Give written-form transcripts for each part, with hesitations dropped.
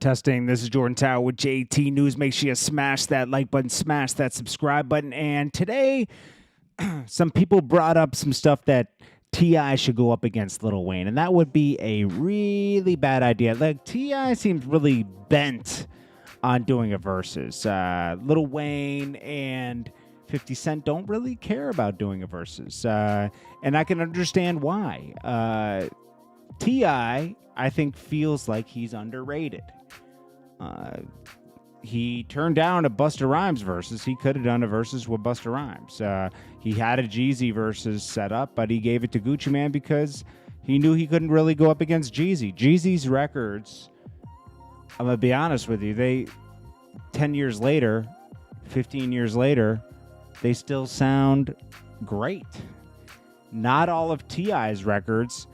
Testing. This is Jordan Tower with JT News. Make sure you smash that like button, smash that subscribe button. And today, some people brought up some stuff that T.I. should go up against Lil Wayne, and that would be a really bad idea. Like, T.I. seems really bent on doing a versus. Lil Wayne and 50 Cent don't really care about doing a versus, and I can understand why. T.I., I think, feels like he's underrated. He turned down a Busta Rhymes versus. He could have done a versus with Busta Rhymes. He had a Jeezy versus set up, but he gave it to Gucci Mane because he knew he couldn't really go up against Jeezy. Jeezy's records, I'm going to be honest with you, 10 years later, 15 years later, they still sound great. Not all of T.I.'s records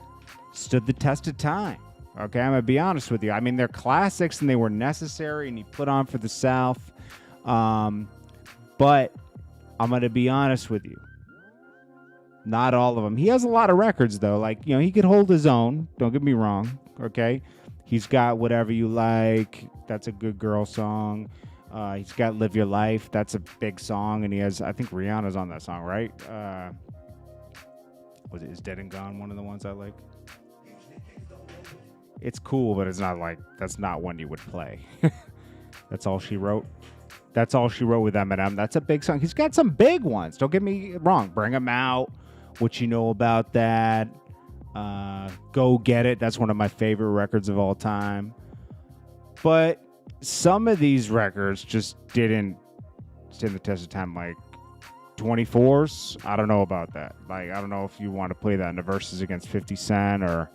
stood the test of time. Okay, I'm going to be honest with you. I mean, they're classics and they were necessary and he put on for the South. But I'm going to be honest with you. Not all of them. He has a lot of records, though. Like, you know, he could hold his own. Don't get me wrong. Okay? He's got Whatever You Like. That's a good girl song. He's got Live Your Life. That's a big song. And he has, I think Rihanna's on that song, right? Was it Is Dead and Gone one of the ones I like? It's cool, but it's not like, that's not one you would play. That's All She Wrote. That's All She Wrote with Eminem. That's a big song. He's got some big ones. Don't get me wrong. Bring 'Em Out. What You Know About That. Go Get It. That's one of my favorite records of all time. But some of these records just didn't stand the test of time. Like 24s. I don't know about that. Like, I don't know if you want to play that in the verses against 50 Cent or...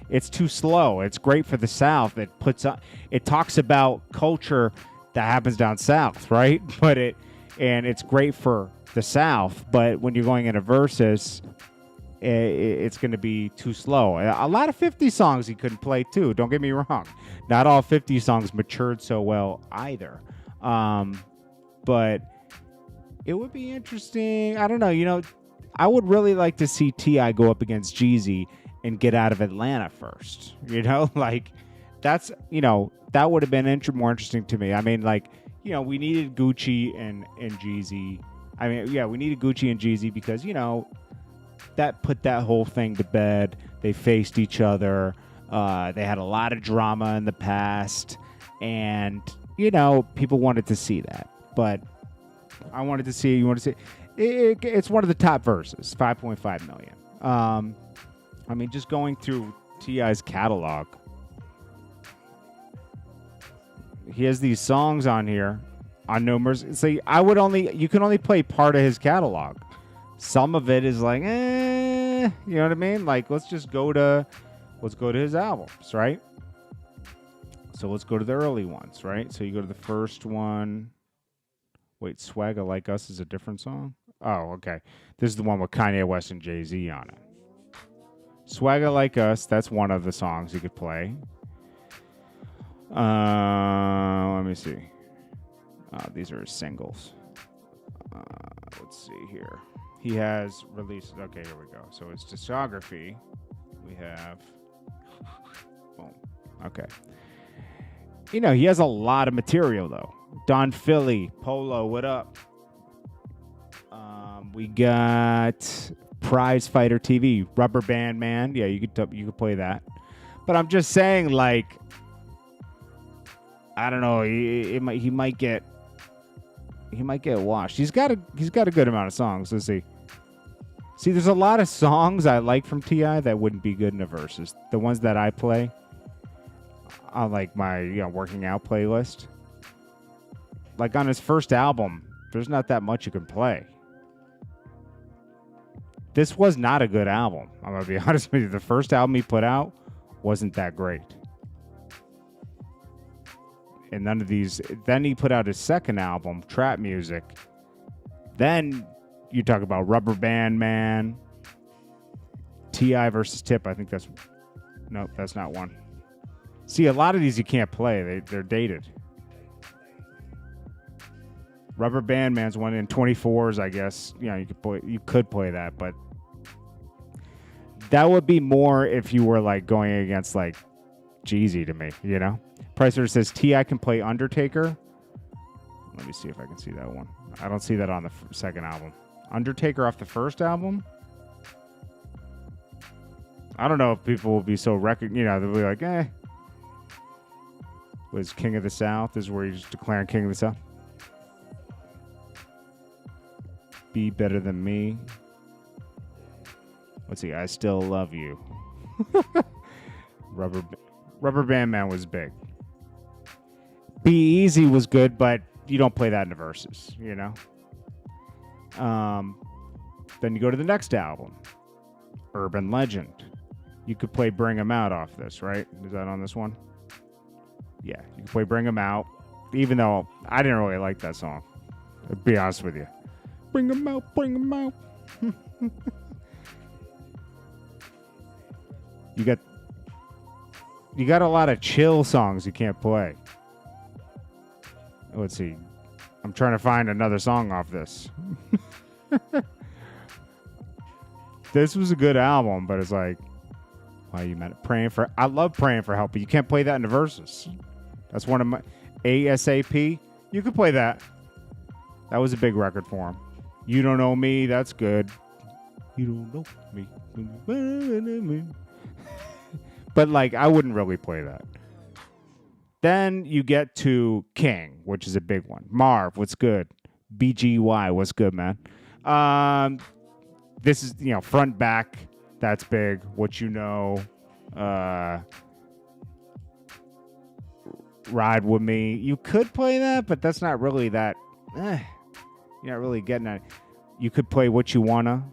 It's too slow. It's great for the South. It talks about culture that happens down South, right? And it's great for the South. But when you're going in a versus, it's going to be too slow. A lot of 50 songs he couldn't play too. Don't get me wrong. Not all 50 songs matured so well either. But it would be interesting. I don't know. You know, I would really like to see T.I. go up against Jeezy and get out of Atlanta first, you know, like that's, you know, that would have been more interesting to me. I mean, like, you know, we needed Gucci and Jeezy. I mean, yeah, we needed Gucci and Jeezy because, you know, that put that whole thing to bed. They faced each other. They had a lot of drama in the past and, you know, people wanted to see that, but I wanted to see, it's one of the top verses, 5.5 million. I mean, just going through T.I.'s catalog, he has these songs on here on No Mercy. So you can only play part of his catalog. Some of it is like, you know what I mean? Like, let's go to his albums, right? So let's go to the early ones, right? So you go to the first one. Wait, Swagger Like Us is a different song? Oh, okay. This is the one with Kanye West and Jay-Z on it. Swagger Like Us, that's one of the songs you could play. Let me see. These are his singles. Let's see here. He has released... Okay, here we go. So it's discography. We have... Boom. Okay. You know, he has a lot of material, though. Don Philly, Polo, what up? We got... Prize Fighter TV, Rubber Band Man. Yeah, you could play that. But I'm just saying, like, I don't know. He might get washed. He's got a good amount of songs. Let's see. See, there's a lot of songs I like from T.I. that wouldn't be good in a versus. The ones that I play on like my working out playlist. Like on his first album, there's not that much you can play. This was not a good album. I'm going to be honest with you. The first album he put out wasn't that great. And none of these... Then he put out his second album, Trap Music. Then you talk about Rubber Band Man. T.I. versus Tip. I think that's... Nope, that's not one. See, a lot of these you can't play. They're dated. Rubber Band Man's one in 24s, I guess. You know, you could play that, but that would be more if you were like going against like cheesy to me, you know? Pricer says T.I. can play Undertaker. Let me see if I can see that one. I don't see that on the second album. Undertaker off the first album? I don't know if people will be so they'll be like, was King of the South is where he's declaring King of the South. Be better than me. Let's see, I still love you. Rubber Band Man was big. Be Easy was good, but you don't play that in the verses, you know? Then you go to the next album, Urban Legend. You could play Bring 'Em Out off this, right? Is that on this one? Yeah, you can play Bring 'Em Out, even though I didn't really like that song. To be honest with you. Bring 'em out, bring 'em out. You got a lot of chill songs you can't play. Let's see. I'm trying to find another song off this. This was a good album, but it's like, why you meant I love Praying for Help, but you can't play that in the verses. That's one of my ASAP. You could play that. That was a big record for him. You Don't Know Me, that's good. You don't know me. But like, I wouldn't really play that. Then you get to King, which is a big one. Marv, what's good? BGY, what's good, man? This is, front, back. That's big. What You Know. Ride With Me. You could play that, but that's not really that. You're not really getting it. You could play What You Wanna.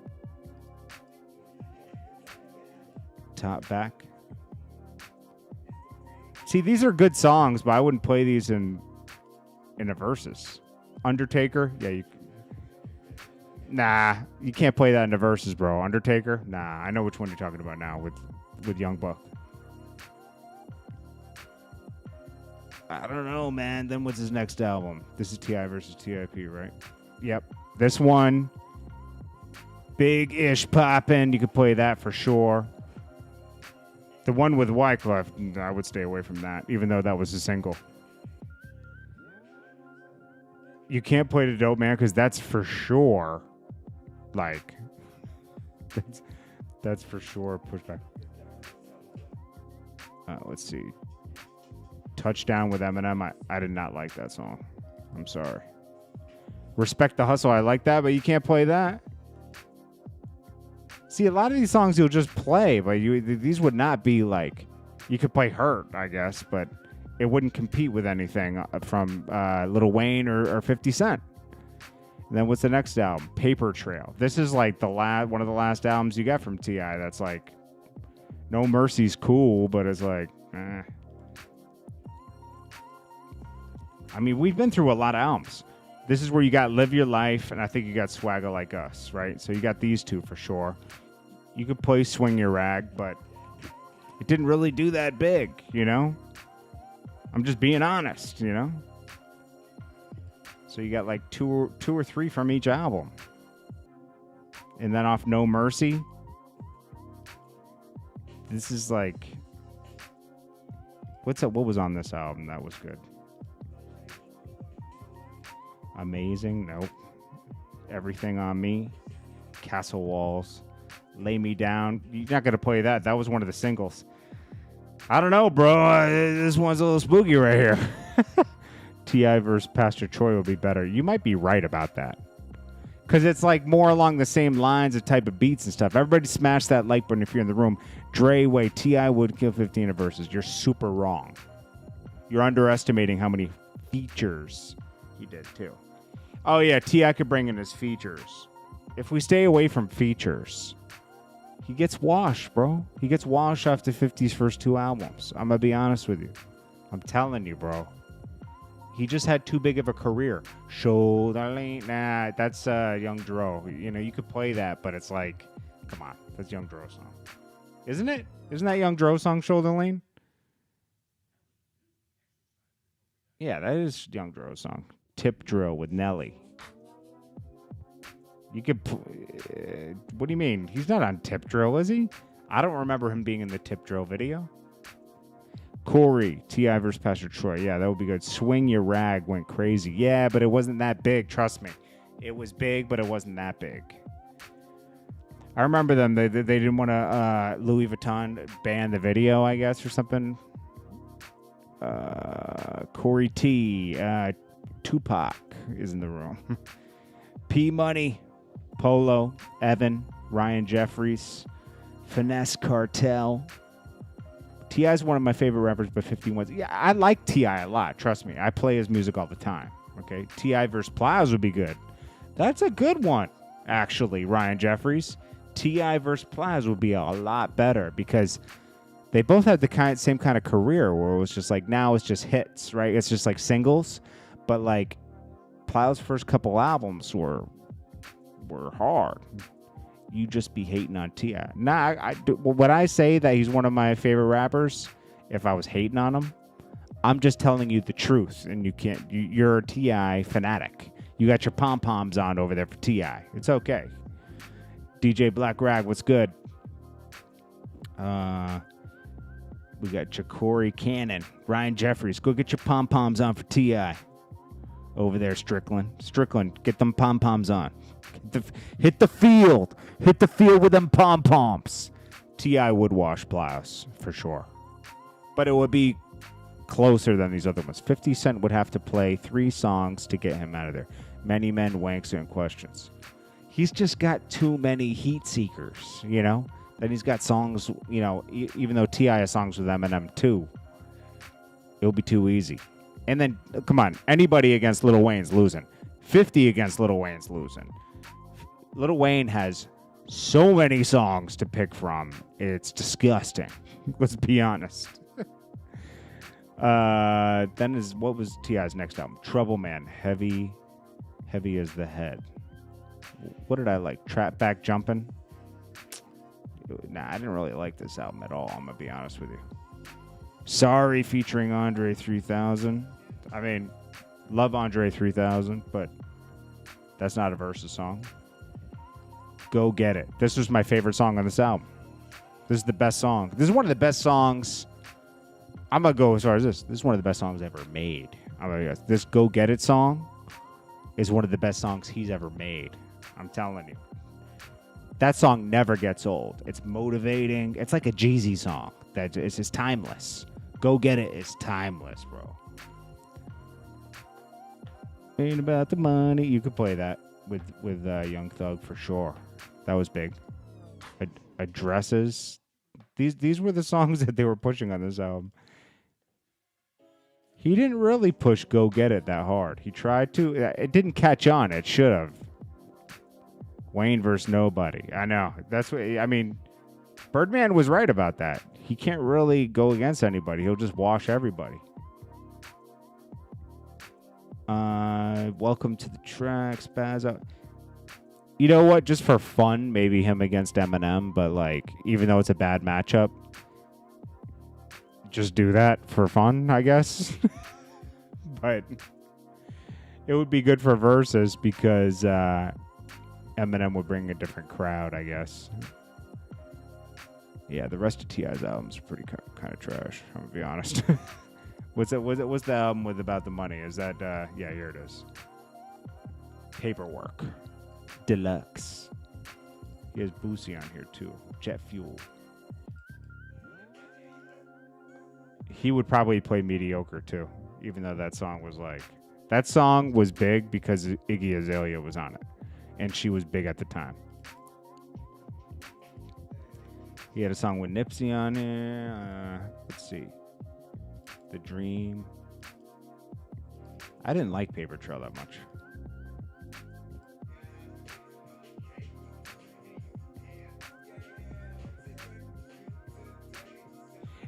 Top, back. See, these are good songs, but I wouldn't play these in a verses. Undertaker, yeah, nah, you can't play that in the verses, bro. Undertaker, nah, I know which one you're talking about now with Young Buck. I don't know, man. Then what's his next album? This is T.I. versus T.I.P., right? Yep, this one, big-ish poppin'. You could play that for sure. The one with Wyclef, I would stay away from that, even though that was a single. You can't play The Dope Man because that's for sure, like, that's for sure pushback. Let's see. Touchdown with Eminem. I did not like that song. I'm sorry. Respect the Hustle. I like that, but you can't play that. See, a lot of these songs you'll just play, but these would not be like, you could play Hurt, I guess, but it wouldn't compete with anything from Lil Wayne or 50 Cent. And then what's the next album? Paper Trail. This is like one of the last albums you got from T.I. that's like, No Mercy's cool, but it's like, I mean, we've been through a lot of albums. This is where you got Live Your Life, and I think you got Swagger Like Us, right? So you got these two for sure. You could play Swing Your Rag, but it didn't really do that big, you know? I'm just being honest, you know? So you got like two or three from each album. And then off No Mercy, this is like, what was on this album that was good? Amazing, nope. Everything on Me, Castle Walls, Lay Me Down. You're not going to play that. That was one of the singles. I don't know, bro. This one's a little spooky right here. T.I. versus Pastor Troy will be better. You might be right about that. Because it's like more along the same lines of type of beats and stuff. Everybody smash that like button if you're in the room. Dre way, T.I. would kill 15 in verses. You're super wrong. You're underestimating how many features he did too. Oh yeah, T.I. could bring in his features. If we stay away from features, he gets washed, bro. He gets washed after 50's first two albums. I'm going to be honest with you. I'm telling you, bro. He just had too big of a career. Shoulder lean. Nah, that's Young Dro. You know, you could play that, but it's like, come on. That's Young Dro's song. Isn't it? Isn't that Young Dro's song, Shoulder Lean? Yeah, that is Young Dro's song. Tip Drill with Nelly. You could... what do you mean? He's not on Tip Drill, is he? I don't remember him being in the Tip Drill video. Corey, T.I. versus Pastor Troy. Yeah, that would be good. Swing Your Rag went crazy. Yeah, but it wasn't that big. Trust me. It was big, but it wasn't that big. I remember them. They didn't want to Louis Vuitton ban the video, I guess, or something. Corey T. Tupac is in the room. P Money, Polo, Evan, Ryan Jeffries, Finesse Cartel. T.I. is one of my favorite rappers, but 51. Yeah, I like T.I. a lot. Trust me. I play his music all the time. Okay, T.I. versus Plies would be good. That's a good one, actually, Ryan Jeffries. T.I. versus Plies would be a lot better because they both had the same kind of career where it was just like, now it's just hits, right? It's just like singles. But like Plies' first couple albums were hard. You just be hating on T.I. Nah, when I say that he's one of my favorite rappers, if I was hating on him, I'm just telling you the truth. And you're a T.I. fanatic. You got your pom-poms on over there for T.I. It's okay. DJ Black Rag, what's good? We got Ja'Cory Cannon, Ryan Jeffries. Go get your pom-poms on for T.I. over there, Strickland. Strickland, get them pom-poms on. Hit the field. Hit the field with them pom-poms. T.I. would wash Plies, for sure. But it would be closer than these other ones. 50 Cent would have to play 3 songs to get him out of there. Many Men, Wanks, and Questions. He's just got too many heat seekers, you know? Then he's got songs, you know, even though T.I. has songs with Eminem too. It'll be too easy. And then, come on, anybody against Lil Wayne's losing. 50 against Lil Wayne's losing. Lil Wayne has so many songs to pick from. It's disgusting. Let's be honest. What was T.I.'s next album? Trouble Man, Heavy as the Head. What did I like? Trap Back Jumpin'? Nah, I didn't really like this album at all, I'm going to be honest with you. Sorry featuring Andre 3000. I mean, love Andre 3000, but that's not a Verzuz song. Go Get It. This was my favorite song on this album. This is the best song. This is one of the best songs. I'm going to go as far as this. This is one of the best songs ever made. This Go Get It song is one of the best songs he's ever made. I'm telling you. That song never gets old. It's motivating. It's like a Jeezy song. It's just timeless. Go Get It is timeless, bro. Ain't about the money. You could play that with Young Thug for sure. That was big. Addresses. These were the songs that they were pushing on this album. He didn't really push Go Get It that hard. He tried to. It didn't catch on. It should have. Wayne versus nobody. I know. That's what I mean. Birdman was right about that. He can't really go against anybody. He'll just wash everybody. Welcome to the track, Spaz out. You know what? Just for fun, maybe him against Eminem, but like, even though it's a bad matchup, just do that for fun, I guess. But it would be good for Verzuz because Eminem would bring a different crowd, I guess. Yeah, the rest of T.I.'s albums are pretty kind of trash, I'm gonna be honest. What's the album with About the Money? Is that yeah, here it is. Paperwork Deluxe. He has Boosie on here too. Jet Fuel. He would probably play Mediocre too, even though that song was big because Iggy Azalea was on it, and she was big at the time. He had a song with Nipsey on it. Let's see. The Dream. I didn't like Paper Trail that much.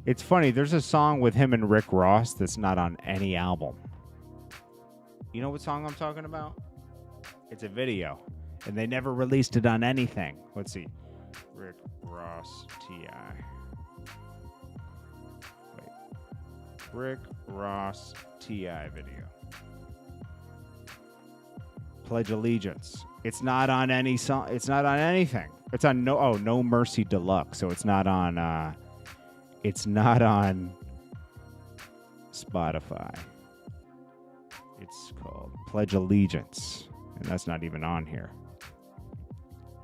It's funny, there's a song with him and Rick Ross that's not on any album. You know what song I'm talking about? It's a video. And they never released it on anything. Let's see. Rick Ross T.I. Wait. Rick Ross T.I. video. Pledge Allegiance. It's not on any song. It's not on anything. It's on No Mercy Deluxe. So it's not on Spotify. It's called Pledge Allegiance, and that's not even on here.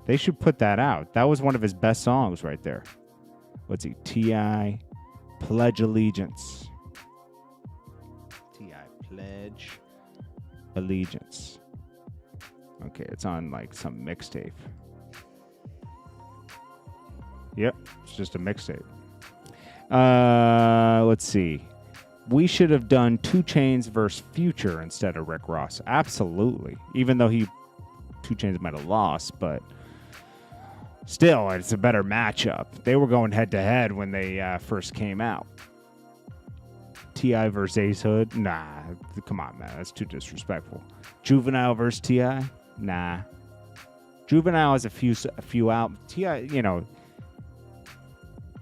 They should put that out. That was one of his best songs right there. What's he? T.I. Pledge Allegiance. T.I. Pledge Allegiance. Okay, it's on like some mixtape. Yep, it's just a mixtape. Let's see. We should have done 2 Chainz versus Future instead of Rick Ross. Absolutely. Even though 2 Chainz might have lost, but still, it's a better matchup. They were going head-to-head when they first came out. T.I. versus Ace Hood? Nah. Come on, man. That's too disrespectful. Juvenile versus T.I.? Nah. Juvenile has a few out. T.I., you know,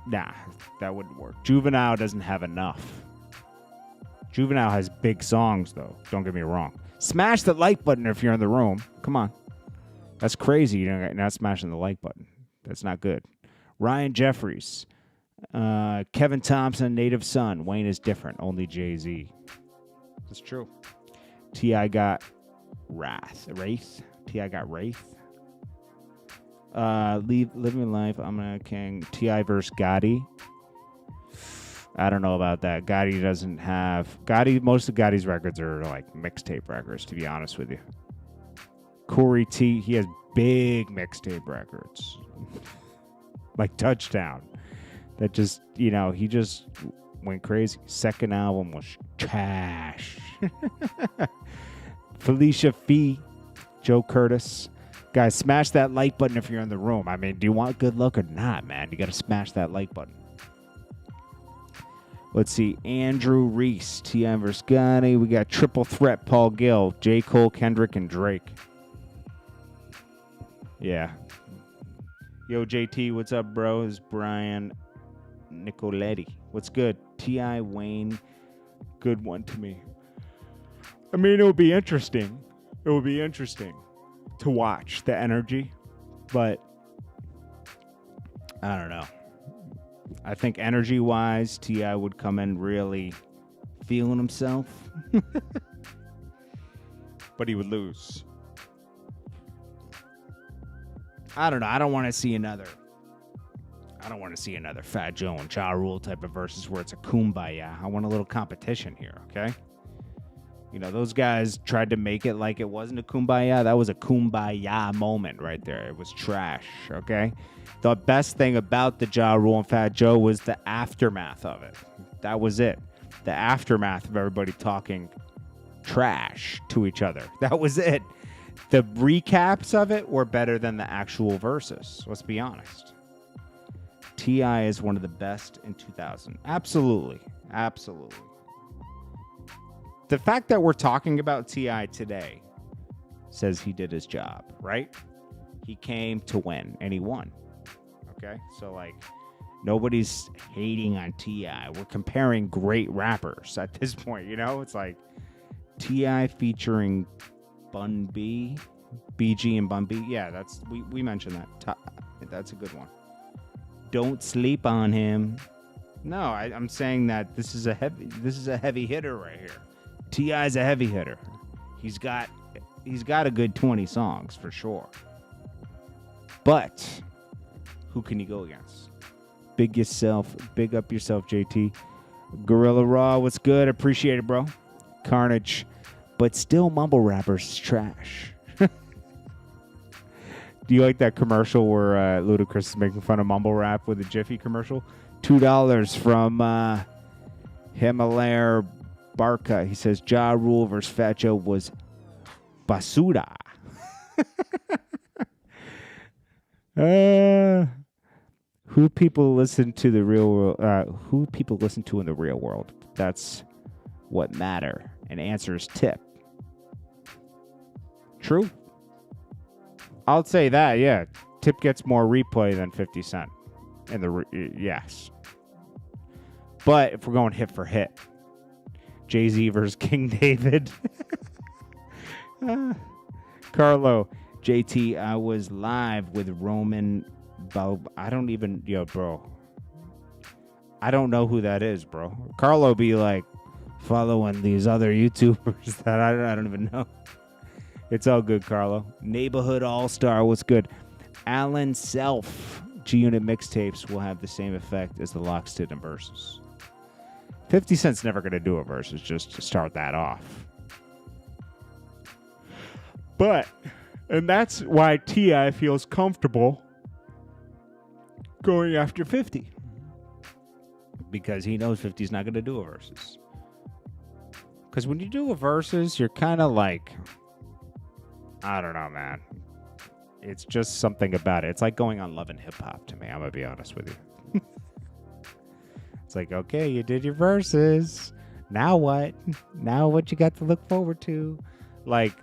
nah, that wouldn't work. Juvenile doesn't have enough. Juvenile has big songs, though. Don't get me wrong. Smash the like button if you're in the room. Come on. That's crazy. You're not smashing the like button. That's not good. Ryan Jeffries. Kevin Thompson, Native Son. Wayne is different. Only Jay-Z. That's true. T.I. got Wraith. T.I. got Wraith. Living Life. I'm a King. T.I. versus Gotti. I don't know about that. Gotti doesn't have... most of Gotti's records are like mixtape records, to be honest with you. Corey T, he has big mixtape records. Like Touchdown. That just, you know, he just went crazy. Second album was trash. Felicia Fee, Joe Curtis. Guys, smash that like button if you're in the room. I mean, do you want good luck or not, man? You got to smash that like button. Let's see. Andrew Reese, T.I. vs. Gotti. We got Triple Threat, Paul Gill, J. Cole, Kendrick, and Drake. Yeah. Yo, JT, what's up, bro? It's Brian Nicoletti. What's good? T.I. Wayne, good one to me. I mean, it would be interesting. It would be interesting to watch the energy, but I don't know. I think energy-wise, T.I. would come in really feeling himself, but he would lose. I don't know. I don't want to see another Fat Joe and Ja Rule type of verses where it's a kumbaya. I want a little competition here, okay? You know, those guys tried to make it like it wasn't a kumbaya. That was a kumbaya moment right there. It was trash, okay? The best thing about the Ja Rule and Fat Joe was the aftermath of it. That was it. The aftermath of everybody talking trash to each other. That was it. The recaps of it were better than the actual verses. Let's be honest. T.I. is one of the best in 2000. Absolutely. Absolutely. The fact that we're talking about T.I. today says he did his job, right? He came to win, and he won. Okay? So, like, nobody's hating on T.I. We're comparing great rappers at this point, you know? It's like T.I. featuring Bun B, BG and Bun B. Yeah, that's we mentioned that. That's a good one. Don't sleep on him. No, I'm saying that this is a heavy hitter right here. T.I.'s a heavy hitter. He's got a good 20 songs for sure. But who can you go against? Big up yourself, JT. Gorilla Raw, what's good? Appreciate it, bro. Carnage, but still mumble rappers is trash. Do you like that commercial where Ludacris is making fun of mumble rap with a Jiffy commercial? $2 from Himalaya Barca. He says Ja Rule versus Fat Joe was basura. Who people listen to the real world? Who people listen to in the real world? That's what matter. And answer is Tip. True. I'll say that. Yeah, Tip gets more replay than 50 Cent. Yes. But if we're going hit for hit, Jay-Z versus King David. Carlo, JT, I was live with Roman I don't even, bro. I don't know who that is, bro. Carlo be like, following these other YouTubers that I don't even know. It's all good, Carlo. Neighborhood All-Star, what's good? Alan Self, G-Unit mixtapes will have the same effect as the Locks did in Verzuz. 50 Cent's never going to do a Verzuz, just to start that off. But, and that's why T.I. feels comfortable going after 50. Because he knows 50's not going to do a Verzuz. Because when you do a Verzuz, you're kind of like, I don't know, man. It's just something about it. It's like going on Love and Hip Hop to me. I'm going to be honest with you. It's like, okay, you did your Verzuz. Now what? Now what you got to look forward to? Like,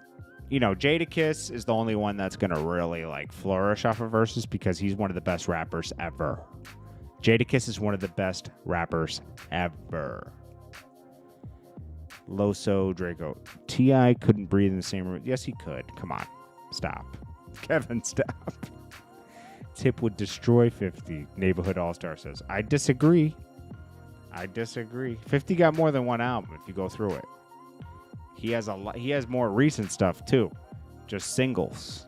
you know, Jadakiss is the only one that's going to really, like, flourish off of Verzuz because he's one of the best rappers ever. Jadakiss is one of the best rappers ever. Loso, Draco. T.I. couldn't breathe in the same room. Yes, he could. Come on. Stop. Kevin, stop. Tip would destroy 50. Neighborhood All-Star says. I disagree. 50 got more than one album if you go through it. He has he has more recent stuff too. Just singles.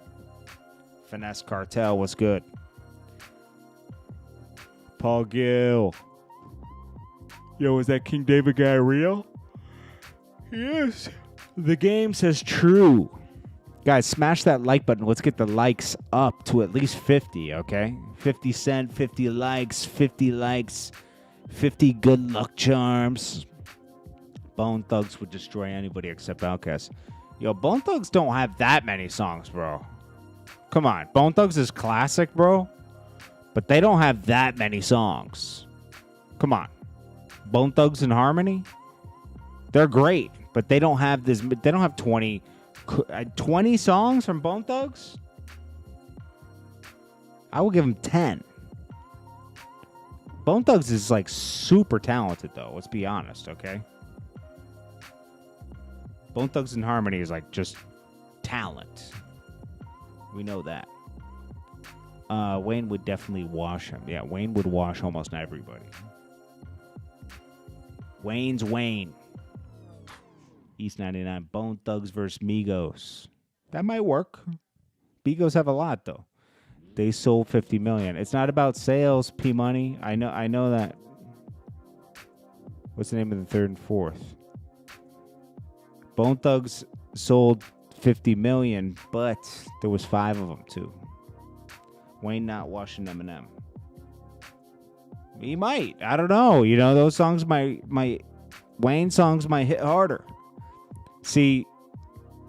Finesse Cartel was good. Paul Gill. Yo, is that King David guy real? Yes. The game says true. Guys, smash that like button. Let's get the likes up to at least 50, okay? 50 Cent, 50 likes, 50 likes, 50 good luck charms. Bone Thugs would destroy anybody except Outkast. Yo, Bone Thugs don't have that many songs, bro. Come on. Bone Thugs is classic, bro. But they don't have that many songs. Come on. Bone Thugs and Harmony? They're great, but they don't have this. They don't have 20 songs from Bone Thugs. I will give them 10. Bone Thugs is like super talented, though. Let's be honest, okay? Bone Thugs and Harmony is like just talent. We know that. Wayne would definitely wash him. Yeah, Wayne would wash almost everybody. Wayne's Wayne. East 99. Bone Thugs versus Migos. That might work. Migos have a lot, though. They sold 50 million. It's not about sales, P Money. I know that. What's the name of the third and fourth? Bone Thugs sold 50 million, but there was 5 of them, too. Wayne not washing Eminem. He might. I don't know. You know, those songs Wayne songs might hit harder. See,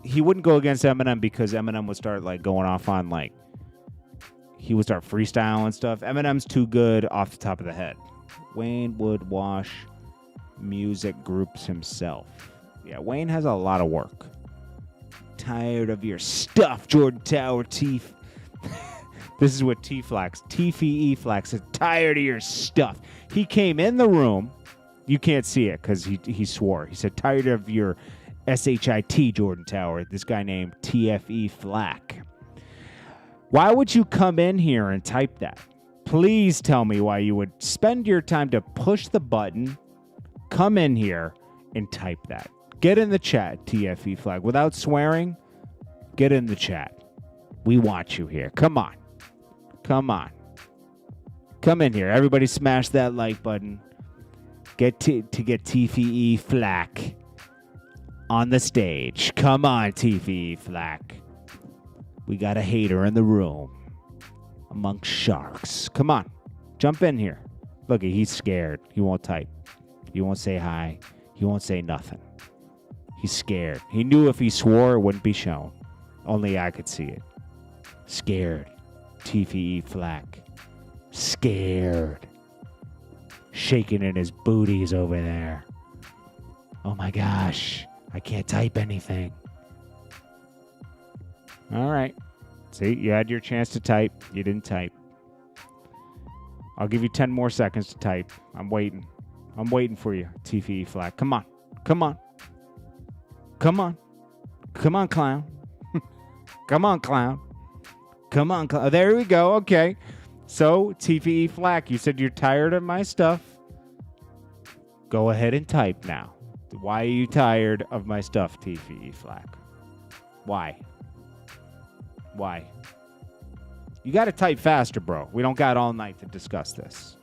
he wouldn't go against Eminem because Eminem would start like going off on like he would start freestyling stuff. Eminem's too good off the top of the head. Wayne would wash music groups himself. Yeah, Wayne has a lot of work. Tired of your stuff, Jordan Tower Teeth. This is what T-Flax, T-F-E Flax is tired of your stuff. He came in the room. You can't see it because he swore. He said, tired of your SHIT, Jordan Tower. This guy named T-F-E Flack. Why would you come in here and type that? Please tell me why you would spend your time to push the button, come in here, and type that. Get in the chat, T-F-E Flag. Without swearing, get in the chat. We want you here. Come on. Come on. Come in here. Everybody smash that like button. Get to get T-F-E Flack on the stage. Come on, T-F-E Flack. We got a hater in the room amongst sharks. Come on. Jump in here. Look, he's scared. He won't type. He won't say hi. He won't say nothing. He's scared. He knew if he swore, it wouldn't be shown. Only I could see it. Scared. T-F-E Flack. Scared. Shaking in his booties over there. Oh my gosh. I can't type anything. All right. See, you had your chance to type. You didn't type. I'll give you 10 more seconds to type. I'm waiting. I'm waiting for you, T-F-E Flack. Come on. Come on. Come on. Come on, clown. Come on, clown. Come on, clown. There we go. Okay. So, T-F-E Flack, you said you're tired of my stuff. Go ahead and type now. Why are you tired of my stuff, TVE Flack? Why? You got to type faster, bro. We don't got all night to discuss this.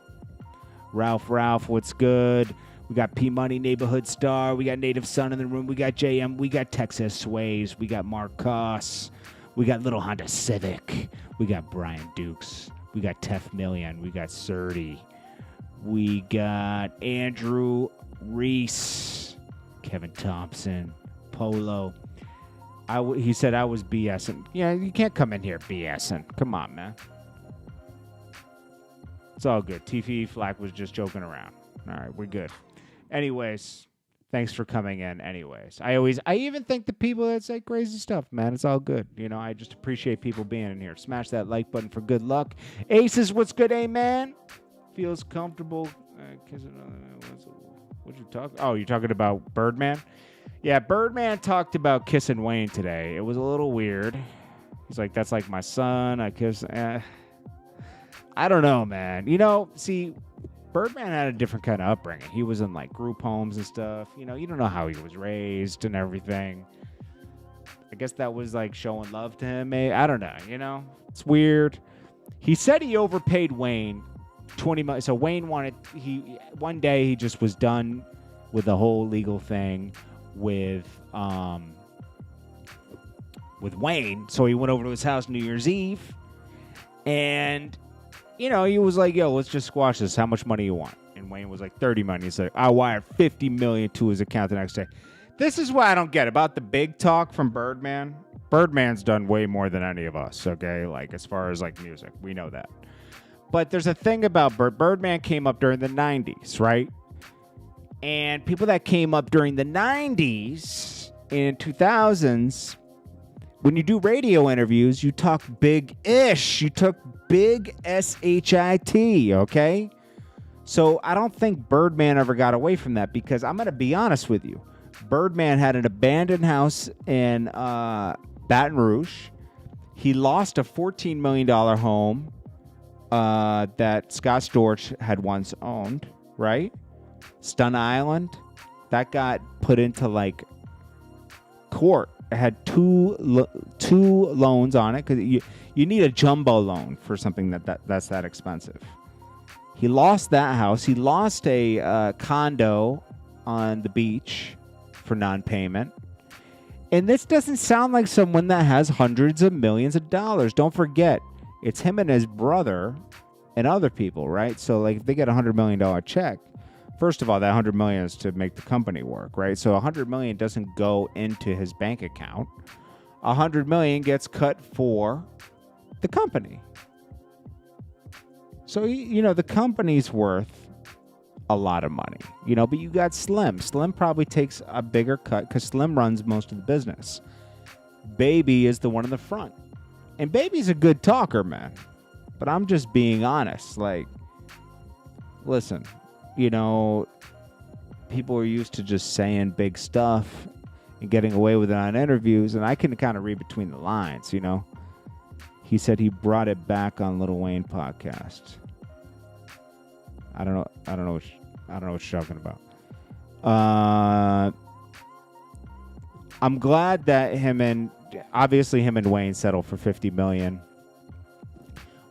Ralph, what's good? We got P Money, Neighborhood Star. We got Native Son in the room. We got JM. We got Texas Sways. We got Mark Koss. We got Little Honda Civic. We got Brian Dukes. We got Tef Million. We got Surdy. We got Andrew Reese. Kevin Thompson. Polo. He said I was BSing. Yeah, you can't come in here BSing. Come on, man. It's all good. TVE Flack was just joking around. All right, we're good. Anyways, thanks for coming in. Anyways, I even think the people that say crazy stuff, man, it's all good. You know, I just appreciate people being in here. Smash that like button for good luck. Aces, what's good, man? Feels comfortable. What'd you talk? Oh, you're talking about Birdman? Yeah, Birdman talked about kissing Wayne today. It was a little weird. He's like, that's like my son. I kiss. I don't know, man. You know, see, Birdman had a different kind of upbringing. He was in like group homes and stuff. You know, you don't know how he was raised and everything. I guess that was like showing love to him. Maybe. I don't know. You know, it's weird. He said he overpaid Wayne $20 million. So Wayne one day he just was done with the whole legal thing with Wayne. So he went over to his house New Year's Eve, and you know, he was like, yo, let's just squash this. How much money you want? And Wayne was like, 30 million. He said, I wired $50 million to his account the next day. This is what I don't get about the big talk from Birdman. Birdman's done way more than any of us, okay? Like, as far as, like, music. We know that. But there's a thing about Birdman came up during the 90s, right? And people that came up during the 90s and 2000s, when you do radio interviews, you talk big-ish. You talk big S-H-I-T, okay? So I don't think Birdman ever got away from that, because I'm going to be honest with you. Birdman had an abandoned house in Baton Rouge. He lost a $14 million home that Scott Storch had once owned, right? Stun Island. That got put into, like, court. It had two loans on it, because you need a jumbo loan for something that's that expensive. He lost that house. He lost a condo on the beach for non-payment. And this doesn't sound like someone that has hundreds of millions of dollars. Don't forget, it's him and his brother and other people, right? So, like, if they get a $100 million check, first of all, that $100 million is to make the company work, right? So $100 million doesn't go into his bank account. $100 million gets cut for the company. So, you know, the company's worth a lot of money, you know, but you got Slim. Slim probably takes a bigger cut because Slim runs most of the business. Baby is the one in the front. And Baby's a good talker, man. But I'm just being honest. Like, listen, you know, people are used to just saying big stuff and getting away with it on interviews, and I can kind of read between the lines, you know. He said he brought it back on Lil Wayne podcast. I don't know what you're talking about. I'm glad that him and Wayne settled for $50 million.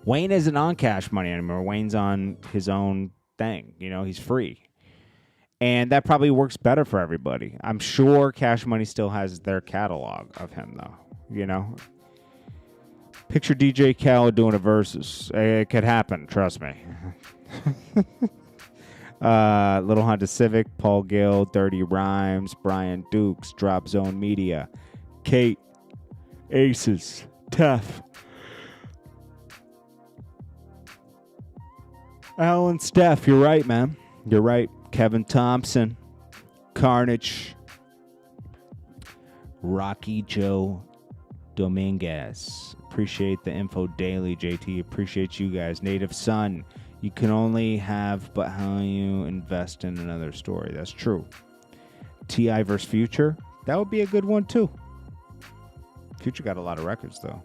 Wayne isn't on Cash Money anymore. Wayne's on his own thing. You know, he's free. And that probably works better for everybody. I'm sure Cash Money still has their catalog of him, though. You know? Picture DJ Khaled doing a Verzuz. It could happen, trust me. Little Honda Civic, Paul Gill, Dirty Rhymes, Brian Dukes, Drop Zone Media, Kate, Aces, Tef, Alan Steph, you're right, man. You're right. Kevin Thompson, Carnage, Rocky Joe Dominguez. Appreciate the info daily, JT. Appreciate you guys. Native Son, you can only have but how you invest in another story. That's true. T.I. vs. Future, that would be a good one, too. Future got a lot of records, though.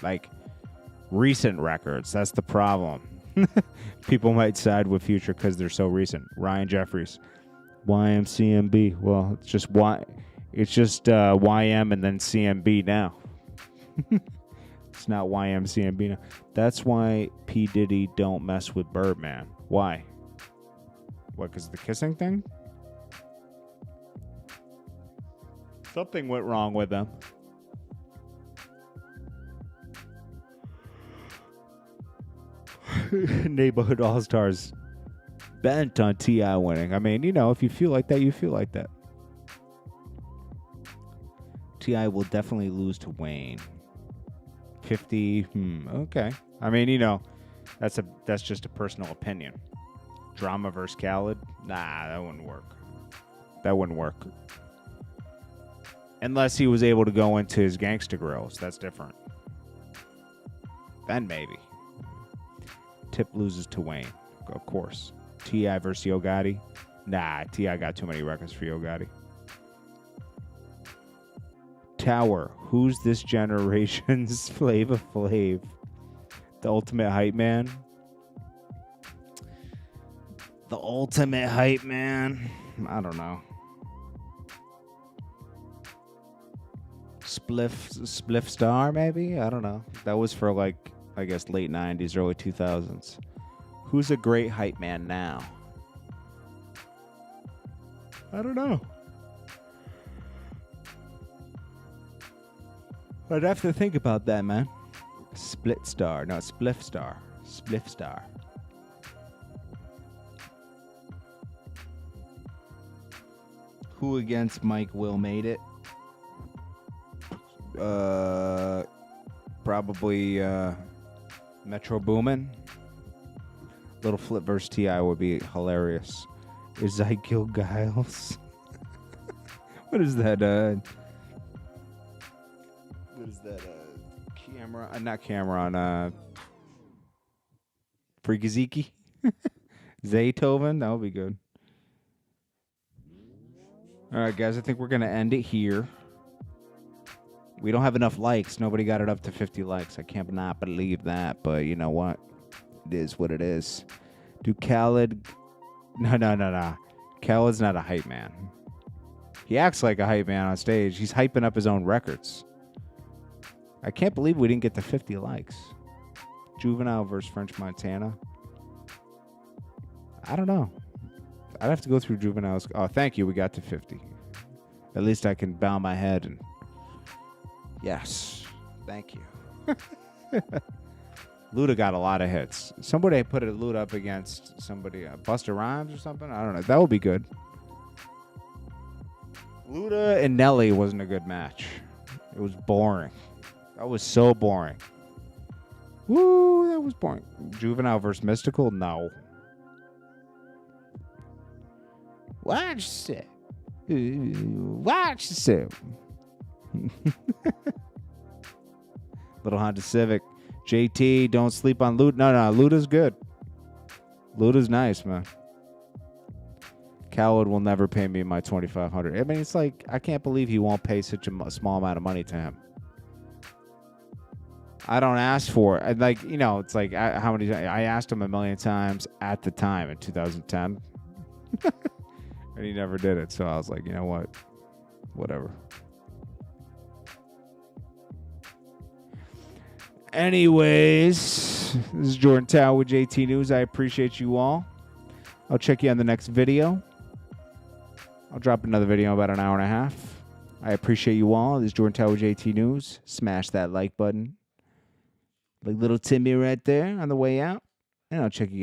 Like, recent records. That's the problem. People might side with Future because they're so recent. Ryan Jeffries. YMCMB. Well, it's just YM and then CMB now. It's not YMCMB now. That's why P. Diddy don't mess with Birdman. Why? What, because of the kissing thing? Something went wrong with them. Neighborhood All-Stars bent on T.I. winning. I mean, if you feel like that, you feel like that. T.I. will definitely lose to Wayne. 50, okay. I mean, that's just a personal opinion. Drama versus Khaled? Nah, that wouldn't work. That wouldn't work. Unless he was able to go into his gangster grills. That's different. Then maybe. Tip loses to Wayne, of course. T.I. versus Yo Gotti? Nah, T.I. got too many records for Yo Gotti. Tower, who's this generation's Flava Flav? The ultimate hype man? The ultimate hype man? I don't know. Spliff Star, maybe? I don't know. That was for I guess late 90s, early 2000s. Who's a great hype man now? I don't know. I'd have to think about that, man. Split Star. No, Spliff Star. Spliff Star. Who against Mike Will made it? Probably Metro Boomin. Little Flip versus T.I. would be hilarious. Ezekiel Giles. What is that? What is that? Cameron? Not Cameron. Freakaziki? Zaytoven? That would be good. All right, guys. I think we're going to end it here. We don't have enough likes. Nobody got it up to 50 likes. I can't not believe that. But you know what? It is what it is. Do Khaled... No. Khaled's not a hype man. He acts like a hype man on stage. He's hyping up his own records. I can't believe we didn't get to 50 likes. Juvenile versus French Montana. I don't know. I'd have to go through Juvenile's... Oh, thank you. We got to 50. At least I can bow my head and... Yes. Thank you. Luda got a lot of hits. Somebody put a Luda up against somebody, Busta Rhymes or something. I don't know. That would be good. Luda and Nelly wasn't a good match. It was boring. That was so boring. Woo, that was boring. Juvenile versus Mystical? No. Watch it. Watch it. Little Honda Civic. JT, don't sleep on Luda. No, Luda's good. Luda's nice, man. Khaled will never pay me my $2,500. I mean, it's like, I can't believe he won't pay such a small amount of money to him. I don't ask for it. It's like, how many times? I asked him a million times at the time in 2010. And he never did it. So I was like, you know what? Whatever. Anyways, this is Jordan Tower with JT News. I appreciate you all. I'll check you on the next video. I'll drop another video in about an hour and a half. I appreciate you all. This is Jordan Tower with JT News. Smash that like button. Like little Timmy right there on the way out. And I'll check you guys.